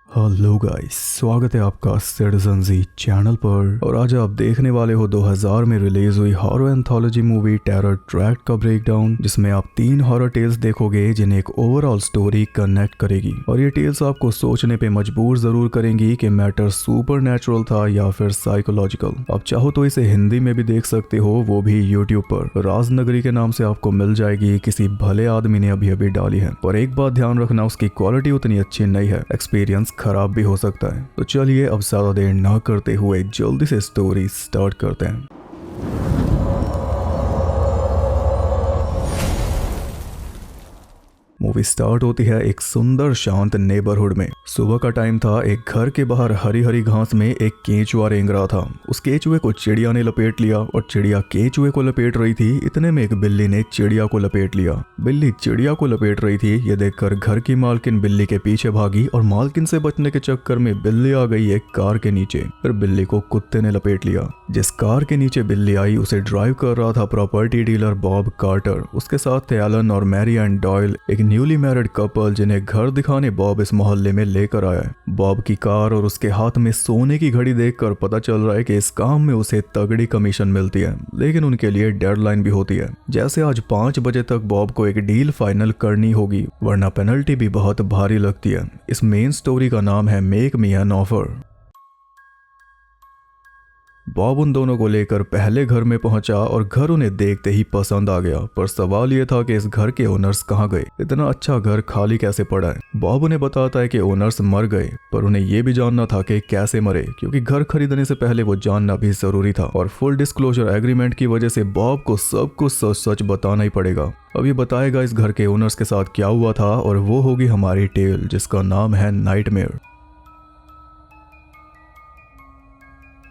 Hello guys, स्वागत है आपका सिटीजन जी चैनल पर। और आज आप देखने वाले हो 2000 में रिलीज हुई horror anthology movie terror track का ब्रेकडाउन, जिसमें आप 3 हॉरर टेल्स देखोगे जिन्हें एक ओवरऑल स्टोरी कनेक्ट करेगी। और ये टेल्स आपको सोचने पे मजबूर जरूर करेंगी कि मैटर सुपर था या फिर साइकोलॉजिकल। आप चाहो तो इसे हिंदी में भी देख सकते हो, वो भी यूट्यूब पर राजनगरी के नाम से आपको मिल जाएगी। किसी भले आदमी ने अभी अभी डाली है। पर एक बात ध्यान रखना, उसकी क्वालिटी उतनी अच्छी नहीं है, एक्सपीरियंस खराब भी हो सकता है। तो चलिए अब ज्यादा देर ना करते हुए जल्दी से स्टोरी स्टार्ट करते हैं। मूवी स्टार्ट होती है एक सुंदर शांत नेबरहुड में। सुबह का टाइम था। एक घर के बाहर हरी हरी घास में एक केंचुआ रेंग रहा था। उस केंचुए को चिड़िया ने लपेट लिया और चिड़िया केंचुए को लपेट रही थी। इतने में एक बिल्ली ने चिड़िया को लपेट लिया। बिल्ली चिड़िया को लपेट रही थी, ये देखकर घर की मालकिन बिल्ली के पीछे भागी और मालकिन से बचने के चक्कर में बिल्ली आ गई एक कार के नीचे। फिर बिल्ली को कुत्ते ने लपेट लिया। जिस कार के नीचे बिल्ली आई उसे ड्राइव कर रहा था प्रॉपर्टी डीलर बॉब कार्टर। उसके साथ थे एलन और मैरी एंड डॉयल, एक न्यूली मैरिड कपल जिन्हें घर दिखाने बॉब इस मोहल्ले में लेकर आया है। बॉब की कार और उसके हाथ में सोने की घड़ी देखकर पता चल रहा है कि इस काम में उसे तगड़ी कमीशन मिलती है, लेकिन उनके लिए डेडलाइन भी होती है। जैसे आज 5 बजे तक बॉब को एक डील फाइनल करनी होगी, वरना पेनल्टी भी बहुत भारी लगती है। इस मेन स्टोरी का नाम है make me an offer. Bob उन दोनों को लेकर पहले घर में पहुंचा और घर उन्हें देखते ही पसंद आ गया। पर सवाल यह था कि इस घर के ओनर्स कहां गए, इतना अच्छा घर खाली कैसे पड़ा है। बॉब उन्हें बताता है कि ओनर्स मर गए, पर उन्हें यह भी जानना था कि कैसे मरे, क्योंकि घर खरीदने से पहले वो जानना भी जरूरी था। और फुल डिस्क्लोजर एग्रीमेंट की वजह से बॉब को सब कुछ सच सच बताना ही पड़ेगा। अब ये बताएगा इस घर के ओनर्स के साथ क्या हुआ था, और वो होगी हमारी टेल, जिसका नाम है नाइटमेयर।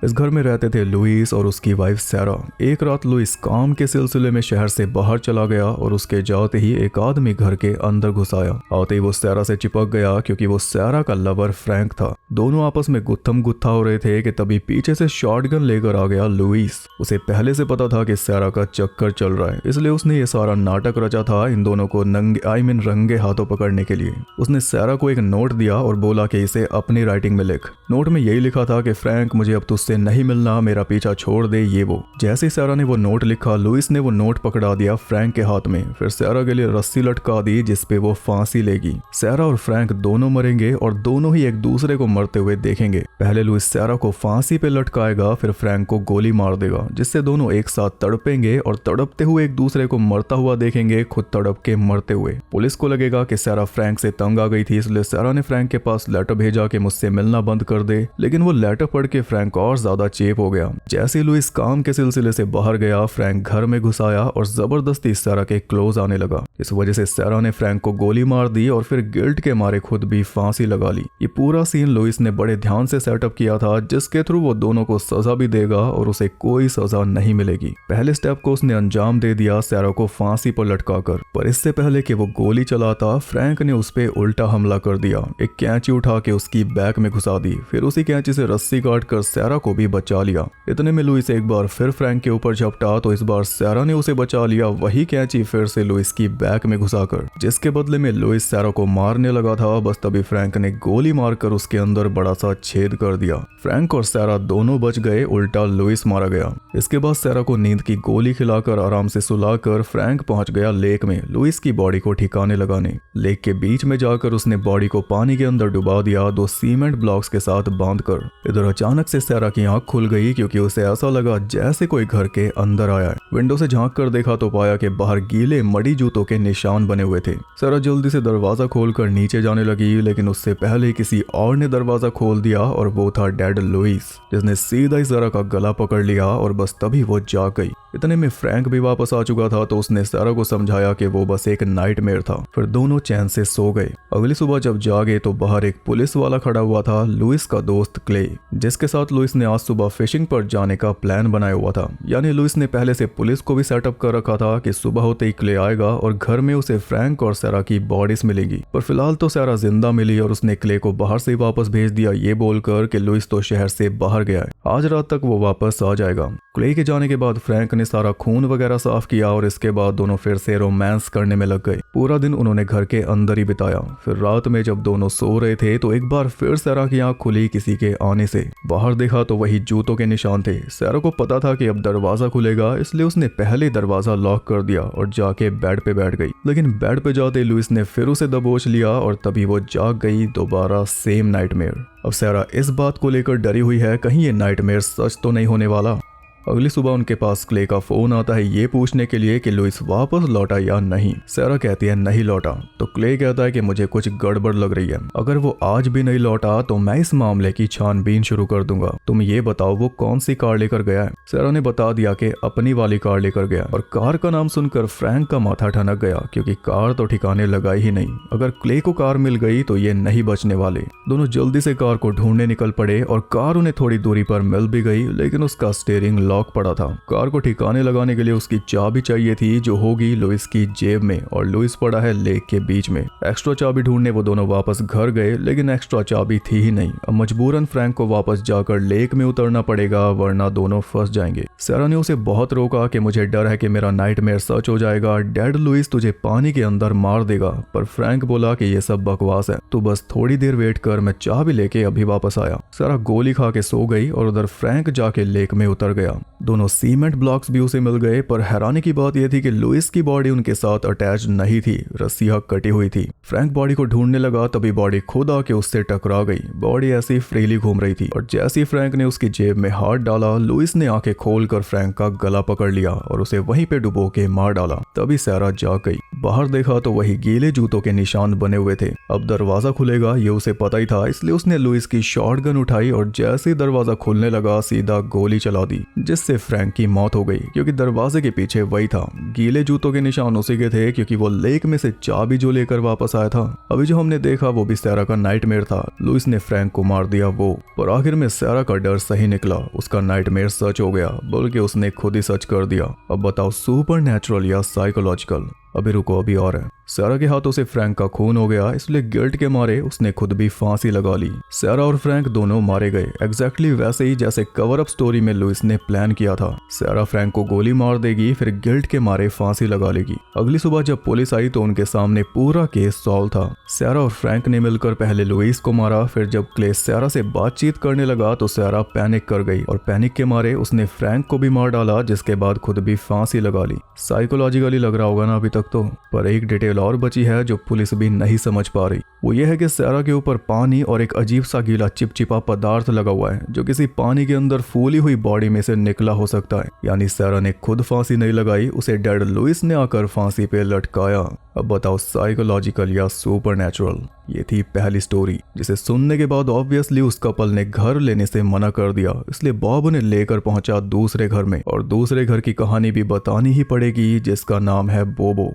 इस घर में रहते थे लुइस और उसकी वाइफ सैरा। एक रात लुइस काम के सिलसिले में शहर से बाहर चला गया और उसके जाते ही एक आदमी घर के अंदर घुस आया। आते ही वो सैरा से चिपक गया, क्योंकि वो सैरा का लवर फ्रैंक था। दोनों आपस में गुत्थम गुत्था हो रहे थे कि तभी पीछे से शॉटगन लेकर आ गया लुइस। उसे पहले से पता था कि सैरा का चक्कर चल रहा है, इसलिए उसने ये सारा नाटक रचा था इन दोनों को रंगे हाथों पकड़ने के लिए। उसने सैरा को एक नोट दिया और बोला कि इसे अपनी राइटिंग में लिख। नोट में यही लिखा था कि फ्रैंक, मुझे अब तुझसे नहीं मिलना, मेरा पीछा छोड़ दे, ये वो। जैसे सैरा ने वो नोट लिखा, लुइस ने वो नोट पकड़ा दिया फ्रैंक के हाथ में। फिर सैरा के लिए रस्सी लटका दी जिसपे वो फांसी लेगी। सैरा और फ्रैंक दोनों मरेंगे और दोनों ही एक दूसरे को मरते हुए देखेंगे। पहले लुइस सैरा को फांसी पे लटकाएगा, फिर फ्रैंक को गोली मार देगा, जिससे दोनों एक साथ तड़पेंगे और तड़पते हुए एक दूसरे को मरता हुआ देखेंगे, खुद तड़प के मरते हुए। पुलिस को लगेगा कि सैरा फ्रैंक से तंग आ गई थी, इसलिए सैरा ने फ्रैंक के पास लेटर भेजा कि मुझसे मिलना बंद कर दे। लेकिन वो लेटर पढ़ के फ्रैंक और ज्यादा चेप हो गया। जैसे लुइस काम के सिलसिले से बाहर गया, फ्रैंक घर में घुस आया और जबरदस्ती सैरा के क्लोज आने लगा। इस वजह से सैरा ने फ्रैंक को गोली मार दी और फिर गिल्ट के मारे खुद भी फांसी लगा ली। ये पूरा सीन लुइस ने बड़े ध्यान से सेटअप किया था, जिसके थ्रू वो दोनों को सजा भी देगा और उसे कोई सजा नहीं मिलेगी। पहले स्टेप को उसने अंजाम दे दिया, सैरा को फांसी पर लटकाकर। पर इससे पहले कि वो गोली चलाता, फ्रैंक ने उस पे उल्टा हमला कर दिया। एक कैंची उठा के उसकी बैक में घुसा दी, फिर उसी कैंची से रस्सी काट कर सैरा को भी बचा लिया। इतने में लुइस एक बार फिर फ्रैंक के ऊपर झपटा, तो इस बार सैरा ने उसे बचा लिया, वही कैंची फिर से लुइस की बैक में घुसाकर, जिसके बदले में लुइस सैरा को मारने लगा था। बस तभी फ्रैंक ने गोली मारकर उसके अंदर बड़ा सा छेद कर दिया। फ्रैंक और सैरा दोनों बच गए, उल्टा लुइस मारा गया। इसके बाद सैरा को नींद की गोली खिलाकर आराम से सुलाकर फ्रैंक पहुंच गया लेक में लुइस की बॉडी को ठिकाने लगाने। लेक के बीच में जाकर उसने बॉडी को पानी के अंदर डुबा दिया, 2 सीमेंट ब्लॉक्स के साथ बांधकर। इधर अचानक से सैरा की आंख खुल गई, क्योंकि उसे ऐसा लगा जैसे कोई घर के अंदर आया है। विंडो से झांक कर देखा तो पाया कि बाहर गीले मड़ी जूतों के निशान बने हुए थे। सैरा जल्दी से दरवाजा खोलकर नीचे जाने लगी, लेकिन उससे पहले किसी और ने दरवाजा खोल दिया और वो था डेड लुइस, जिसने सीधा ही सैरा का गला पकड़ लिया और बस तभी वो जाग गई। इतने में फ्रैंक भी वापस आ चुका था, तो उसने सैरा को समझाया कि वो बस एक नाइटमेयर था। फिर दोनों चैन से सो गए। अगली सुबह जब जागे तो बाहर एक पुलिस वाला खड़ा हुआ था, लुइस का दोस्त क्ले, जिसके साथ लुइस ने आज सुबह फिशिंग पर जाने का प्लान बनाया हुआ था। यानी लुइस ने पहले से पुलिस को भी सेटअप कर रखा था कि सुबह होते ही क्ले आएगा और घर में उसे फ्रैंक और सैरा की बॉडीज मिलेगी। पर फिलहाल तो सैरा जिंदा मिली और उसने क्ले को बाहर से वापस भेज दिया, ये बोलकर कि लुइस तो शहर से बाहर गया है, आज रात तक वो वापस आ जाएगा। क्ले के जाने के बाद फ्रैंक ने सारा खून वगैरह साफ किया और इसके बाद दोनों फिर से रोमांस करने में लग गए। पूरा दिन उन्होंने घर के अंदर ही बिताया। फिर रात में जब दोनों सो रहे थे तो एक बार फिर सैरा की आंख खुली किसी के आने से। बाहर देखा तो वही जूतों के निशान थे। सैरा को पता था कि अब दरवाजा खुलेगा, इसलिए उसने पहले दरवाजा लॉक कर दिया और जाके बेड पे बैठ गई। लेकिन बेड पे जाते लुइस ने फिर उसे दबोच लिया और तभी वो जाग गई दोबारा सेम नाइटमेयर। अब सैरा इस बात को लेकर डरी हुई है, कहीं ये नाइटमेयर सच तो नहीं होने वाला। अगली सुबह उनके पास क्ले का फोन आता है ये पूछने के लिए कि लुइस वापस लौटा या नहीं। सैरा कहती है नहीं लौटा, तो क्ले कहता है कि मुझे कुछ गड़बड़ लग रही है, अगर वो आज भी नहीं लौटा तो मैं इस मामले की छानबीन शुरू कर दूंगा। तुम ये बताओ वो कौन सी कार लेकर गया है। सैरा ने बता दिया कि अपनी वाली कार लेकर गया और कार का नाम सुनकर फ्रैंक का माथा ठनक गया, क्योंकि कार तो ठिकाने लगाई ही नहीं। अगर क्ले को कार मिल गई तो ये नहीं बचने वाले। दोनों जल्दी से कार को ढूंढने निकल पड़े और कार उन्हें थोड़ी दूरी पर मिल भी गई, लेकिन उसका स्टीयरिंग लॉक पड़ा था। कार को ठिकाने लगाने के लिए उसकी चाबी चाहिए थी, जो होगी लुइस की जेब में, और लुइस पड़ा है लेक के बीच में। एक्स्ट्रा चाबी ढूंढने वो दोनों वापस घर गए, लेकिन एक्स्ट्रा चाबी थी ही नहीं। अब मजबूरन फ्रैंक को वापस जाकर लेक में उतरना पड़ेगा, वरना दोनों फंस जाएंगे। सैरा ने उसे बहुत रोका कि मुझे डर है कि मेरा नाइटमेयर सच हो जाएगा, डैड लुइस तुझे पानी के अंदर मार देगा। पर फ्रैंक बोला कि ये सब बकवास है, तू बस थोड़ी देर वेट कर, मैं चाबी लेके अभी वापस आया। सैरा गोली खा के सो गई और उधर फ्रैंक जाके लेक में उतर गया। दोनों सीमेंट ब्लॉक्स भी उसे मिल गए, पर हैरानी की बात यह थी कि लुइस की बॉडी उनके साथ अटैच नहीं थी, रस्सियां कटी हुई थी। फ्रैंक बॉडी को ढूंढने लगा, तभी बॉडी खुद आके उससे टकरा गई। बॉडी ऐसी फ्रीली घूम रही थी और जैसे ही फ्रैंक ने उसकी जेब में हाथ डाला, लुइस ने आंखें खोलकर फ्रैंक का गला पकड़ लिया और उसे वहीं पे डुबो के मार डाला। तभी सैरा जाग गई। बाहर देखा तो वही गीले जूतों के निशान बने हुए थे। अब दरवाजा खुलेगा ये उसे पता ही था, इसलिए उसने लुइस की शॉटगन उठाई और जैसे ही दरवाजा खुलने लगा सीधा गोली चला दी, जिससे फ्रैंक की मौत हो गई, क्योंकि दरवाजे के पीछे वही था। गीले जूतों के निशान उसी के थे, क्योंकि वो लेक में से चाबी जो लेकर वापस आया था। अभी जो हमने देखा वो भी सैरा का नाइटमेयर था। लुइस ने फ्रैंक को मार दिया वो, पर आखिर में सैरा का डर सही निकला, उसका नाइटमेयर सच हो गया, बल्कि उसने खुद ही सच कर दिया। अब बताओ सुपर नेचुरल या साइकोलॉजिकल। अभी रुको, अभी और है। सैरा के हाथों से फ्रैंक का खून हो गया, इसलिए गिल्ट के मारे उसने खुद भी फांसी लगा ली। सैरा और फ्रैंक दोनों मारे गए, एग्जैक्टली वैसे ही जैसे कवर अप स्टोरी में लुइस ने प्लान किया था। सैरा फ्रैंक को गोली मार देगी, फिर गिल्ट के मारे फांसी लगा लेगी। अगली सुबह जब पुलिस आई तो उनके सामने पूरा केस सॉल्व था। सैरा और फ्रैंक ने मिलकर पहले लुइस को मारा, फिर जब क्ले सैरा से बातचीत करने लगा तो सैरा पैनिक कर गई और पैनिक के मारे उसने फ्रैंक को भी मार डाला, जिसके बाद खुद भी फांसी लगा ली। साइकोलॉजिकली लग रहा होगा ना अभी तक तो, पर एक डिटेल और बची है जो पुलिस भी नहीं समझ पा रही। वो ये है कि सैरा के ऊपर पानी और एक अजीब सा गीला चिपचिपा पदार्थ लगा हुआ है, जो किसी पानी के अंदर फूली हुई बॉडी में से निकला हो सकता है। यानी सैरा ने खुद फांसी नहीं लगाई, उसे डैड लुइस ने आकर फांसी पे लटकाया। अब बताओ साइकोलॉजिकल या सुपरनैचुरल। ये थी पहली स्टोरी, जिसे सुनने के बाद ऑब्वियसली उस कपल ने घर लेने से मना कर दिया, इसलिए बॉब उन्हें लेकर पहुंचा दूसरे घर में, और दूसरे घर की कहानी भी बतानी ही पड़ेगी, जिसका नाम है बोबो।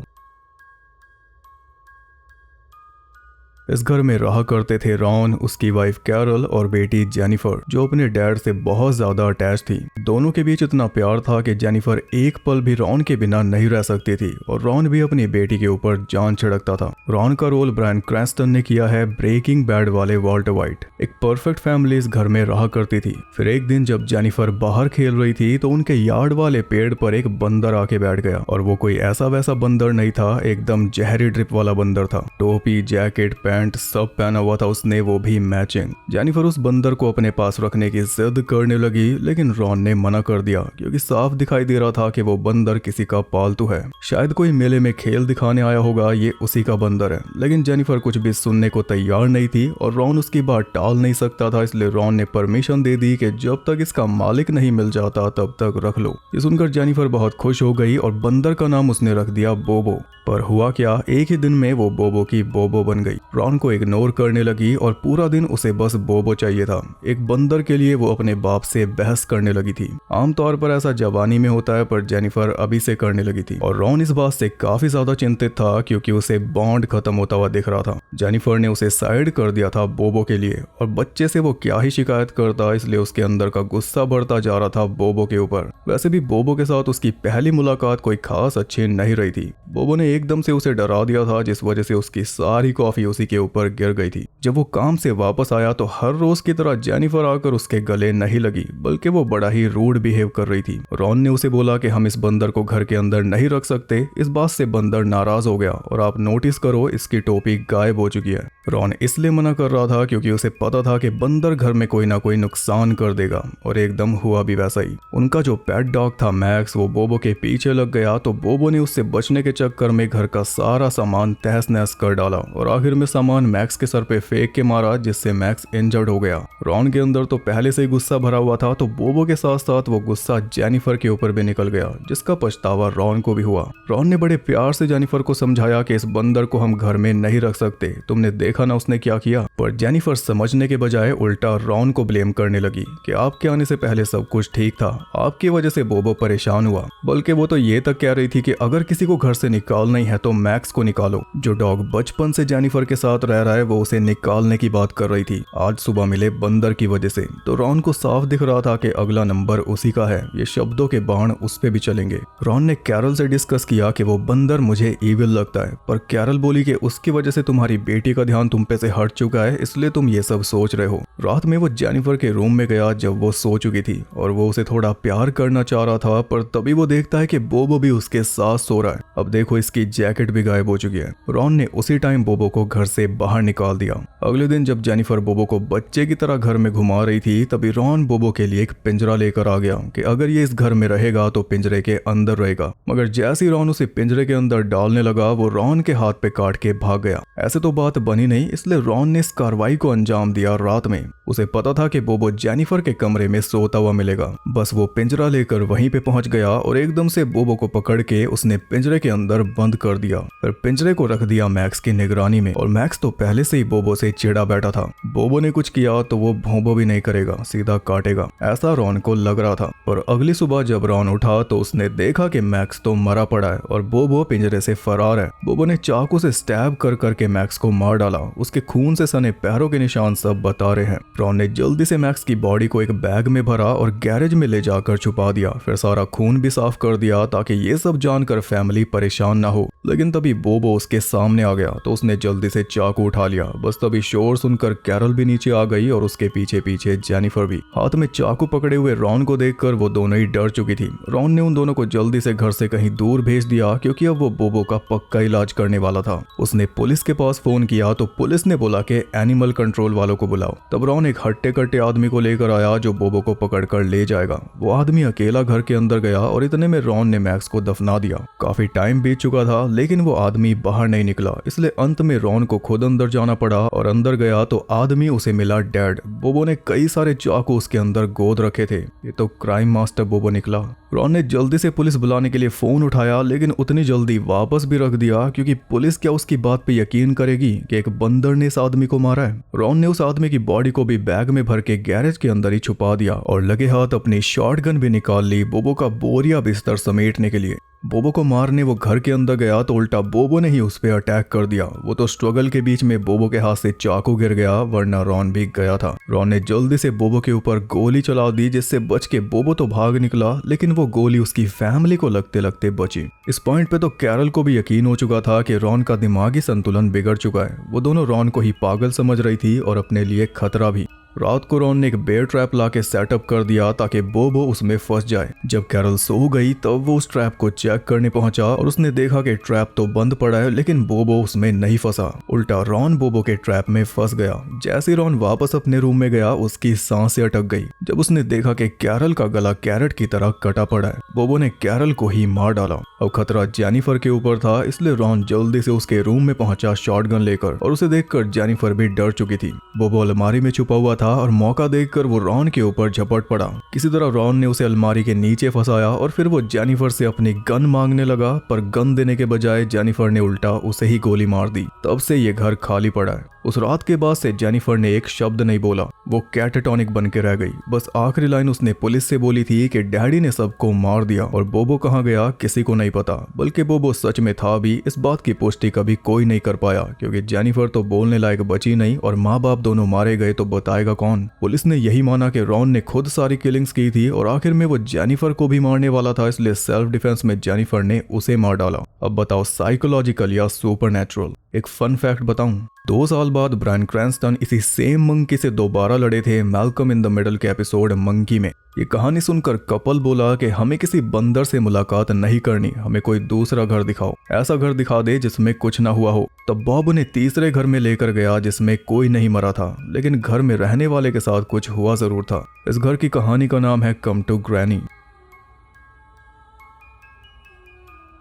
इस घर में रहा करते थे रॉन, उसकी वाइफ कैरल और बेटी जेनिफर, जो अपने डैड से बहुत ज्यादा अटैच थी। दोनों के बीच इतना प्यार था कि जेनिफर एक पल भी रॉन के बिना नहीं रह सकती थी, और रॉन भी अपनी बेटी के ऊपर जान छिड़कता था। रॉन का रोल ब्रायन क्रैंस्टन ने किया है ब्रेकिंग बैड वाले वॉल्टर वाइट। एक परफेक्ट फैमिली इस घर में रहा करती थी। फिर एक दिन जब जेनिफर बाहर खेल रही थी तो उनके यार्ड वाले पेड़ पर एक बंदर आके बैठ गया, और वो कोई ऐसा वैसा बंदर नहीं था, एकदम जहरी ड्रिप वाला बंदर था। टोपी, जैकेट, पैंट सब पहना हुआ था उसने, वो भी मैचिंग। जेनिफर उस बंदर को अपने पास रखने की जिद करने लगी, लेकिन रॉन ने मना कर दिया, क्योंकि साफ दिखाई दे रहा था कि वो बंदर किसी का पालतू है। शायद कोई मेले में खेल दिखाने आया होगा, ये उसी का बंदर है। लेकिन जेनिफर कुछ भी सुनने को तैयार नहीं थी, और रॉन उसकी बात टाल नहीं सकता था, इसलिए रॉन ने परमिशन दे दी कि जब तक इसका मालिक नहीं मिल जाता तब तक रख लो। ये सुनकर जेनिफर बहुत खुश हो गई और बंदर का नाम उसने रख दिया बोबो। पर हुआ क्या, एक ही दिन में वो बोबो की बोबो बन गई। रॉन रॉन को इग्नोर करने लगी और पूरा दिन उसे बस बोबो चाहिए था। एक बंदर के लिए वो अपने बाप से बहस करने लगी थी। आमतौर पर ऐसा जवानी में होता है, पर जेनिफर अभी से करने लगी थी और रॉन इस बात से काफी ज्यादा चिंतित था क्योंकि उसे बॉन्ड खत्म होता हुआ दिख रहा था। जेनिफर ने उसे साइड कर दिया था बोबो के लिए, और बच्चे से वो क्या ही शिकायत करता, इसलिए उसके अंदर का गुस्सा बढ़ता जा रहा था बोबो के ऊपर। वैसे भी बोबो के साथ उसकी पहली मुलाकात कोई खास अच्छी नहीं रही थी। बोबो ने एकदम से उसे डरा दिया था, जिस वजह से उसकी सारी कॉफी उसी के ऊपर गिर गई थी। जब वो काम से वापस आया तो हर रोज की तरह जेनिफर आकर उसके गले नहीं लगी, बल्कि वो बड़ा ही रूड बिहेव कर रही थी। रॉन ने उसे बोला कि हम इस बंदर को घर के अंदर नहीं रख सकते। इस बात से बंदर नाराज हो गया और आप नोटिस करो इसकी टोपी गायब हो चुकी है। रॉन इसलिए मना कर रहा था क्योंकि उसे पता था कि बंदर घर में कोई ना कोई नुकसान कर देगा, और एकदम हुआ भी वैसा ही। उनका जो पेट डॉग था मैक्स, वो बोबो के पीछे लग गया, तो बोबो ने उससे बचने के चक्कर में घर का सारा सामान तहस नहस कर डाला और आखिर में सामान मैक्स के सर पे फेंक के मारा, जिससे मैक्स इंजर्ड हो गया। रॉन के अंदर तो पहले से ही गुस्सा भरा हुआ था, तो बोबो के साथ साथ वो गुस्सा जेनिफर के ऊपर भी निकल गया, जिसका पछतावा रॉन को भी हुआ। रॉन ने बड़े प्यार से जेनिफर को समझाया कि इस बंदर को हम घर में नहीं रख सकते, तुमने देखा ना उसने क्या किया। पर जेनिफर समझने के बजाय उल्टा रॉन को ब्लेम करने लगी कि आपके आने से पहले सब कुछ ठीक था, आपकी वजह से बोबो परेशान हुआ। बल्कि वो तो ये तक कह रही थी कि अगर किसी को घर से निकालना ही है तो मैक्स को निकालो। जो डॉग बचपन से जेनिफर के साथ रह रहा है, वो उसे निकालने की बात कर रही थी आज सुबह मिले बंदर की वजह से। तो रॉन को साफ दिख रहा था कि अगला नंबर उसी का है, ये शब्दों के बाण उस पे भी चलेंगे। रॉन ने कैरल से डिस्कस किया कि वो बंदर मुझे ईविल लगता है, पर कैरल बोली कि उसकी वजह से तुम्हारी बेटी का ध्यान तुम पे से हट चुका है, इसलिए तुम ये सब सोच रहे हो। रात में वो जेनिफर के रूम में गया जब वो सो चुकी थी और वो उसे थोड़ा प्यार करना चाह रहा था, पर तभी वो देखता है कि बोबो भी उसके साथ सो रहा है। अब देखो इसकी जैकेट भी गायब हो चुकी है। रॉन ने उसी टाइम बोबो को घर से बाहर निकाल दिया। अगले दिन जब जेनिफर बोबो को बच्चे की तरह घर में घुमा रही थी, तभी रॉन बोबो के लिए एक पिंजरा लेकर आ गया कि अगर ये इस घर में रहेगा तो पिंजरे के अंदर रहेगा। मगर जैसे ही रॉन उसे पिंजरे के अंदर डालने लगा, वो रॉन के हाथ पे काट के भाग गया। ऐसे तो बात बनी नहीं, इसलिए रॉन ने इस कार्रवाई को अंजाम दिया रात में। उसे पता था कि बोबो जेनिफर के कमरे में सोता हुआ मिलेगा। बस वो पिंजरा लेकर वहीं पे पहुंच गया और एकदम से बोबो को पकड़ के उसने पिंजरे के अंदर बंद कर दिया। फिर पिंजरे को रख दिया मैक्स की निगरानी में, और मैक्स तो पहले से ही बोबो से चिढ़ा बैठा था। बोबो ने कुछ किया तो वो भौंबो भी नहीं करेगा, सीधा काटेगा, ऐसा रॉन को लग रहा था। पर अगली सुबह जब रॉन उठा तो उसने देखा कि मैक्स तो मरा पड़ा है और बोबो पिंजरे से फरार है। बोबो ने चाकू से स्टैब कर करके मैक्स को मार डाला। उसके खून से सने पैरों के निशान सब बता रहे हैं। रॉन ने जल्दी से मैक्स की बॉडी को एक बैग में भरा और गैरेज में ले जाकर छुपा दिया। फिर सारा खून भी साफ कर दिया ताकि ये सब जानकर फैमिली परेशान ना हो। लेकिन तभी बोबो उसके सामने आ गया तो उसने जल्दी से चाकू उठा लिया। बस तभी शोर सुनकर कैरल भी नीचे आ गई और उसके पीछे पीछे जेनिफर भी। हाथ में चाकू पकड़े हुए रॉन को देखकर वो दोनों ही डर चुकी थी। रॉन ने उन दोनों को जल्दी से घर से कहीं दूर भेज दिया क्योंकि अब वो बोबो का पक्का इलाज करने वाला था। उसने पुलिस के पास फोन किया तो पुलिस ने बोला कि एनिमल कंट्रोल वालों को बुलाओ। तब रॉन एक हट्टे कट्टे आदमी को लेकर आया जो बोबो को पकड़कर ले जाएगा। वो आदमी अकेला घर के अंदर गया और इतने में रॉन ने मैक्स को दफना दिया। काफी टाइम बीत चुका था लेकिन वो आदमी बाहर नहीं निकला, इसलिए अंत में रॉन को खुद अंदर जाना पड़ा और अंदर गया तो आदमी उसे मिला डेड। बोबो ने कई सारे चाकू उसके अंदर गोद रखे थे। ये तो क्राइम मास्टर बोबो निकला। रॉन ने जल्दी से पुलिस बुलाने के लिए फोन उठाया लेकिन उतनी जल्दी वापस भी रख दिया क्योंकि पुलिस क्या उसकी बात पे यकीन करेगी कि एक बंदर ने इस आदमी को मारा है। रॉन ने उस आदमी की बॉडी को भी बैग में भर के गैरेज के अंदर ही छुपा दिया और लगे हाथ अपनी शॉटगन भी निकाल ली बोबो का बोरिया बिस्तर समेटने के लिए। बोबो को मारने वो घर के अंदर गया तो उल्टा बोबो ने ही उस पे अटैक कर दिया। वो तो स्ट्रगल के बीच में बोबो के हाथ से चाकू गिर गया, वरना रॉन भी गया था। रॉन ने जल्दी से बोबो के ऊपर गोली चला दी जिससे बच के बोबो तो भाग निकला, लेकिन वो गोली उसकी फैमिली को लगते लगते बची। इस पॉइंट पे तो कैरल को भी यकीन हो चुका था कि रॉन का दिमागी संतुलन बिगड़ चुका है। वो दोनों रॉन को ही पागल समझ रही थी और अपने लिए खतरा भी। रात को रॉन ने एक बेयर ट्रैप लाके सेटअप कर दिया ताकि बोबो उसमें फंस जाए। जब कैरल सो गई तब वो उस ट्रैप को चेक करने पहुंचा और उसने देखा कि ट्रैप तो बंद पड़ा है लेकिन बोबो उसमें नहीं फंसा। उल्टा रॉन बोबो के ट्रैप में फंस गया। जैसे रॉन वापस अपने रूम में गया उसकी सांसें अटक गई जब उसने देखा कि कैरल का गला कैरेट की तरह कटा पड़ा है। बोबो ने कैरल को ही मार डाला। अब खतरा जेनिफर के ऊपर था, इसलिए रॉन जल्दी से उसके रूम में पहुंचा शॉटगन लेकर, और उसे देखकर जेनिफर भी डर चुकी थी। बोबो अलमारी में छुपा हुआ था था और मौका देखकर वो रॉन के ऊपर झपट पड़ा। किसी तरह रॉन ने उसे अलमारी के नीचे फंसाया और फिर वो जेनिफर से अपनी गन मांगने लगा, पर गन देने के बजाय जेनिफर ने उल्टा उसे ही गोली मार दी। तब से ये घर खाली पड़ा है। उस रात के बाद से जेनिफर ने एक शब्द नहीं बोला। वो कैटाटॉनिक बन के रह गई। बस आखिरी लाइन उसने पुलिस से बोली थी कि डैडी ने सबको मार दिया और बोबो कहाँ गया किसी को नहीं पता। बल्कि बोबो सच में था भी, इस बात की पुष्टि कभी कोई नहीं कर पाया, क्योंकि जेनिफर तो बोलने लायक बची नहीं और माँ बाप दोनों मारे गए तो बताएगा कौन। पुलिस ने यही माना कि रॉन ने खुद सारी किलिंग्स की थी और आखिर में वो जेनिफर को भी मारने वाला था, इसलिए सेल्फ डिफेंस में जेनिफर ने उसे मार डाला। अब बताओ साइकोलॉजिकल या सुपरनैचुरल। एक फन फैक्ट बताऊं, 2 साल बाद ब्रायन क्रैंस्टन इसी सेम मंकी से दोबारा लड़े थे मैल्कम इन द मिडल के एपिसोड मंकी में। ये कहानी सुनकर कपल बोला कि हमें किसी बंदर से मुलाकात नहीं करनी, हमें कोई दूसरा घर दिखाओ, ऐसा घर दिखा दे जिसमें कुछ ना हुआ हो। तब बॉब उन्हें तीसरे घर में लेकर गया जिसमें कोई नहीं मरा था, लेकिन घर में रहने वाले के साथ कुछ हुआ जरूर था। इस घर की कहानी का नाम है कम टू ग्रैनी।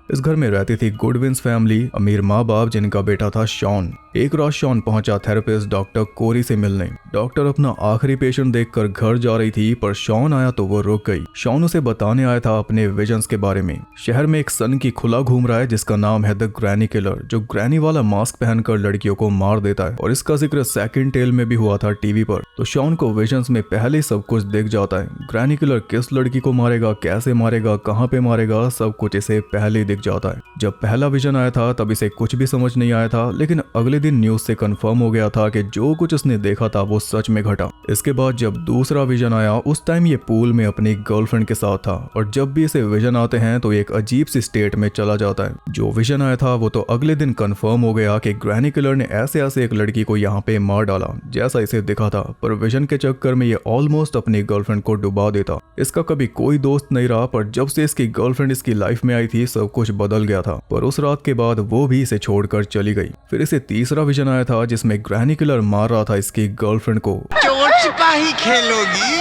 इस घर में रहती थी गुडविन्स फैमिली, अमीर माँ बाप जिनका बेटा था शॉन। एक रात शॉन पहुंचा थेरेपिस्ट डॉक्टर कोरी से मिलने। डॉक्टर अपना आखिरी पेशेंट देखकर घर जा रही थी, पर शॉन आया तो वो रुक गई। शॉन उसे बताने आया था अपने विजन्स के बारे में। शहर में एक सन की खुला घूम रहा है जिसका नाम है द ग्रैनी किलर, जो ग्रैनी वाला मास्क पहनकर लड़कियों को मार देता है, और इसका जिक्र सेकंड टेल में भी हुआ था टीवी पर। तो शॉन को विजन्स में पहले ही सब कुछ दिख जाता है। ग्रैनी किलर किस लड़की को मारेगा, कैसे मारेगा, कहाँ पे मारेगा, सब कुछ इसे पहले ही दिख जाता है। जब पहला विजन आया था तब इसे कुछ भी समझ नहीं आया था, लेकिन अगले दिन न्यूज से कंफर्म हो गया था कि जो कुछ उसने देखा था वो सच में घटा। इसके बाद जब दूसरा विजन आया, उस टाइम ये पूल में अपनी गर्लफ्रेंड के साथ था, और जब भी इसे विजन आते हैं तो एक अजीब सी स्टेट में चला जाता है। जो विजन आया था वो तो अगले दिन कंफर्म हो गया कि ग्रैनी किलर ने ऐसे ऐसे एक लड़की को यहाँ पे मार डाला जैसा इसे दिखा था, पर विजन के चक्कर में ये ऑलमोस्ट अपनी गर्लफ्रेंड को डुबा देता। इसका कभी कोई दोस्त नहीं रहा, पर जब से इसकी गर्लफ्रेंड इसकी लाइफ में आई थी सब कुछ बदल गया था। पर उस रात के बाद वो भी इसे छोड़कर चली गई। फिर इसे तीसरा विजन आया था जिसमें ग्रैनी किलर मार रहा था इसकी गर्लफ्रेंड को। चोर सिपाही खेलोगी?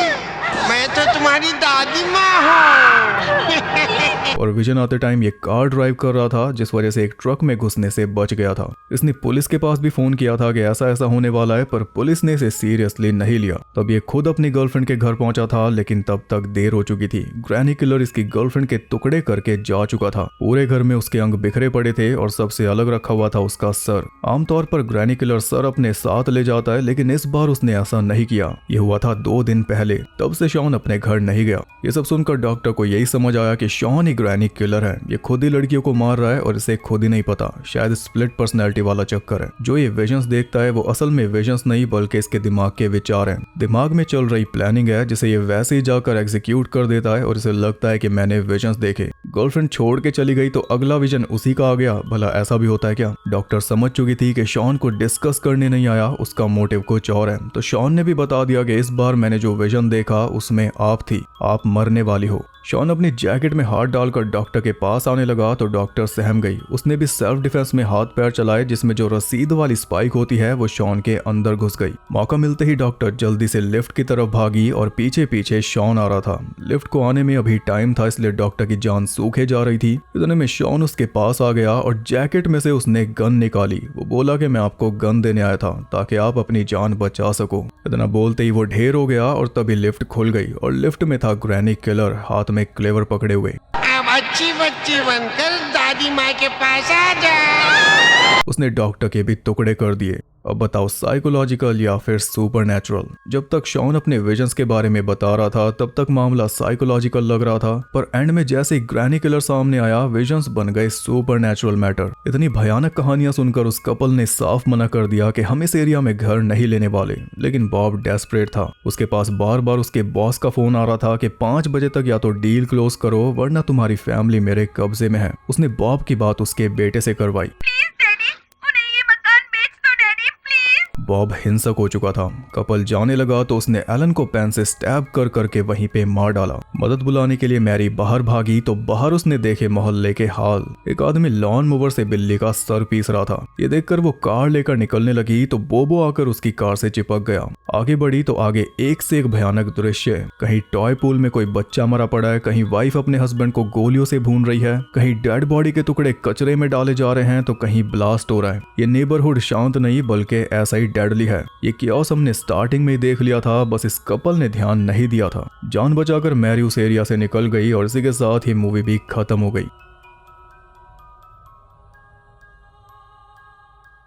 मैं तो तुम्हारी दादी माँ हूँ। और विजन आते टाइम ये कार ड्राइव कर रहा था, जिस वजह से एक ट्रक में घुसने से बच गया था। इसने पुलिस के पास भी फोन किया था कि ऐसा ऐसा होने वाला है, पर पुलिस ने इसे सीरियसली नहीं लिया। तब ये खुद अपनी गर्लफ्रेंड के घर पहुंचा था, लेकिन तब तक देर हो चुकी थी। ग्रैनी किलर इसकी गर्लफ्रेंड के टुकड़े करके जा चुका था। पूरे घर में उसके अंग बिखरे पड़े थे और सबसे अलग रखा हुआ था उसका सर। आमतौर पर ग्रैनी किलर सर अपने साथ ले जाता है, लेकिन इस बार उसने ऐसा नहीं किया। ये हुआ था 2 दिन पहले। तब से शॉन अपने घर नहीं गया। ये सब सुनकर डॉक्टर को यही समझ आया कि शॉन ही ग्रैनी किलर है। ये खुद ही लड़कियों को मार रहा है और इसे खुद ही नहीं पता। शायद स्प्लिट पर्सनैलिटी वाला चक्कर है। जो ये विजन्स देखता है वो असल में विजन्स नहीं बल्कि इसके दिमाग के विचार हैं। दिमाग में चल रही प्लानिंग है जिसे ये वैसे ही जाकर एग्जीक्यूट कर देता है, और इसे लगता है कि मैंने विजन्स देखे। गर्लफ्रेंड छोड़ के चली गई तो अगला विजन उसी का आ गया। भला ऐसा भी होता है क्या? डॉक्टर समझ चुकी थी कि शॉन को डिस्कस करने नहीं आया, उसका मोटिव कुछ और है। तो शॉन ने भी बता दिया कि इस बार मैंने जो विजन देखा उसमें आप थी, आप मरने वाली हो। शॉन अपनी जैकेट में हाथ डालकर डॉक्टर के पास आने लगा तो डॉक्टर सहम गई। उसने भी सेल्फ डिफेंस में हाथ पैर चलाए, जिसमें जो रसीद वाली स्पाइक होती है वो शॉन के अंदर घुस गई। मौका मिलते ही डॉक्टर जल्दी से लिफ्ट की तरफ भागी और पीछे पीछे शॉन आ रहा था। लिफ्ट को आने में अभी टाइम था, इसलिए डॉक्टर की जान सूखे जा रही थी। इतने में शॉन उसके पास आ गया और जैकेट में से उसने गन निकाली। वो बोला कि मैं आपको गन देने आया था ताकि आप अपनी जान बचा सको। इतना बोलते ही वो ढेर हो गया और तभी लिफ्ट खुल गई और लिफ्ट में था ग्रैनी किलर, हाथ में क्लेवर पकड़े हुए। अब अच्छी बच्ची बनकर दादी माँ के पास आ जा। उसने डॉक्टर के भी टुकड़े कर दिए। अब बताओ साइकोलॉजिकल या फिर सुपरनैचुरल? जब तक शॉन अपने विजन्स के बारे में बता रहा था तब तक मामला साइकोलॉजिकल लग रहा था, पर एंड में जैसे ही ग्रैनी किलर सामने आया विजन्स बन गए सुपरनैचुरल मैटर। इतनी भयानक कहानियां सुनकर उस कपल ने साफ मना कर दिया कि हम इस एरिया में घर नहीं लेने वाले। लेकिन बॉब डेस्परेट था। उसके पास बार बार उसके बॉस का फोन आ रहा था कि 5 बजे तक या तो डील क्लोज करो वरना तुम्हारी फैमिली मेरे कब्जे में है। उसने बॉब की बात उसके बेटे से करवाई। बॉब हिंसक हो चुका था। कपल जाने लगा तो उसने एलन को पेन से स्टैब कर करके वहीं पे मार डाला। मदद बुलाने के लिए मैरी बाहर भागी तो बाहर उसने देखे मोहल्ले के हाल। एक आदमी लॉन मूवर से बिल्ली का सर पीस रहा था। ये देखकर वो कार लेकर निकलने लगी तो बोबो आकर उसकी कार से चिपक गया। आगे बढ़ी तो आगे एक से एक भयानक दृश्य। कहीं टॉय पूल में कोई बच्चा मरा पड़ा है, कहीं वाइफ अपने हस्बैंड को गोलियों से भून रही है, कहीं डेड बॉडी के टुकड़े कचरे में डाले जा रहे हैं तो कहीं ब्लास्ट हो रहा है। ये नेबरहुड शांत नहीं बल्कि ऐसा ही डेडली है। ये कियोस हमने स्टार्टिंग में ही देख लिया था, बस इस कपल ने ध्यान नहीं दिया था। जान बचाकर मैरी उस एरिया से निकल गई और इसी के साथ ही मूवी भी खत्म हो गई।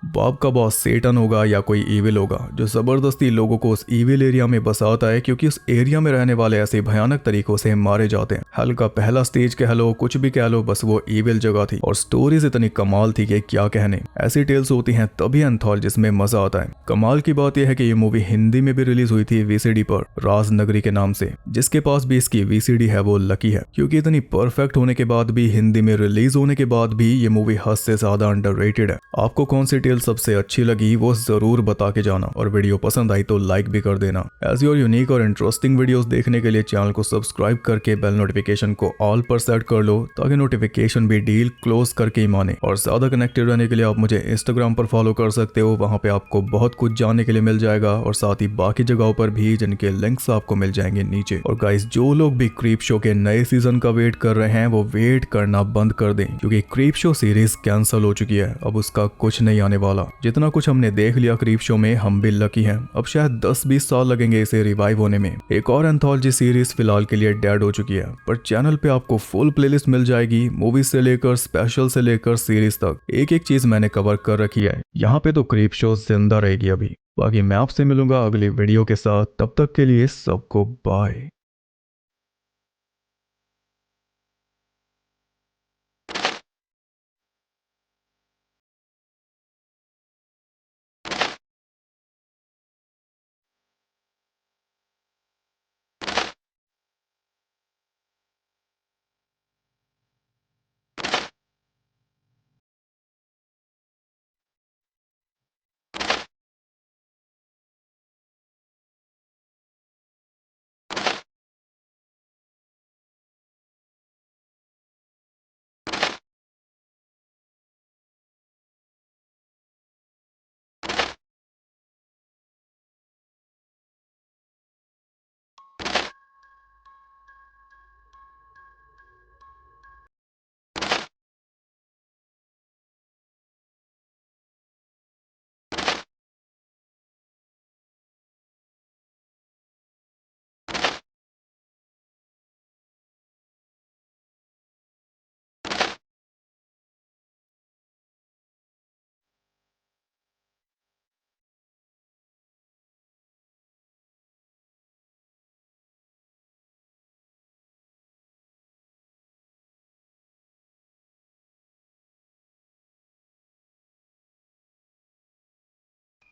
बाप का बॉस सेटन होगा या कोई ईविल होगा जो जबरदस्ती लोगों को उस ईविल एरिया में बसाता है, क्योंकि उस एरिया में रहने वाले ऐसे भयानक तरीकों से मारे जाते हैं। हल का पहला स्टेज कह लो, कुछ भी कह लो, बस वो ईविल जगह थी और स्टोरीज इतनी कमाल थी कि क्या कहने। ऐसी टेल्स होती हैं तभी एंथोलॉजी में मजा आता है। कमाल की बात यह है कि ये मूवी हिंदी में भी रिलीज हुई थी वीसीडी पर, राज नगरी के नाम से। जिसके पास भी इसकी वीसीडी है वो लकी है, क्योंकि इतनी परफेक्ट होने के बाद भी, हिंदी में रिलीज होने के बाद भी ये मूवी हद से ज्यादा अंडररेटेड है। आपको कौन सी टेल सबसे अच्छी लगी वो जरूर बता के जाना, और वीडियो पसंद आई तो लाइक भी कर देना। ऐसी और यूनिक और इंटरेस्टिंग वीडियोस देखने के लिए चैनल को सब्सक्राइब करके बेल नोटिफिकेशन को ऑल पर सेट कर लो, ताकि नोटिफिकेशन भी डील क्लोज करके ही माने। और ज्यादा कनेक्टेड रहने के लिए आप मुझे इंस्टाग्राम पर फॉलो कर सकते हो, वहां पे आपको बहुत कुछ जानने के लिए मिल जाएगा, और साथ ही बाकी जगहों पर भी, जिनके लिंक्स आपको मिल जाएंगे नीचे। और गाइस, जो लोग भी क्रीप शो के नए सीजन का वेट कर रहे हैं वो वेट करना बंद कर दें, क्योंकि क्रीप शो सीरीज कैंसिल हो चुकी है। अब उसका कुछ नहीं आने वाला। जितना कुछ हमने देख लिया क्रीप शो में, हम भी लकी हैं। अब शायद 10-20 साल लगेंगे इसे रिवाइव होने में। एक और एंथोलॉजी सीरीज फिलहाल के लिए डेड हो चुकी है, पर चैनल पे आपको फुल प्लेलिस्ट मिल जाएगी, मूवीज से लेकर स्पेशल से लेकर सीरीज तक। एक एक चीज मैंने कवर कर रखी है। यहाँ पे तो क्रीप शो जिंदा रहेगी अभी। बाकी मैं आपसे मिलूंगा अगली वीडियो के साथ, तब तक के लिए सबको बाय।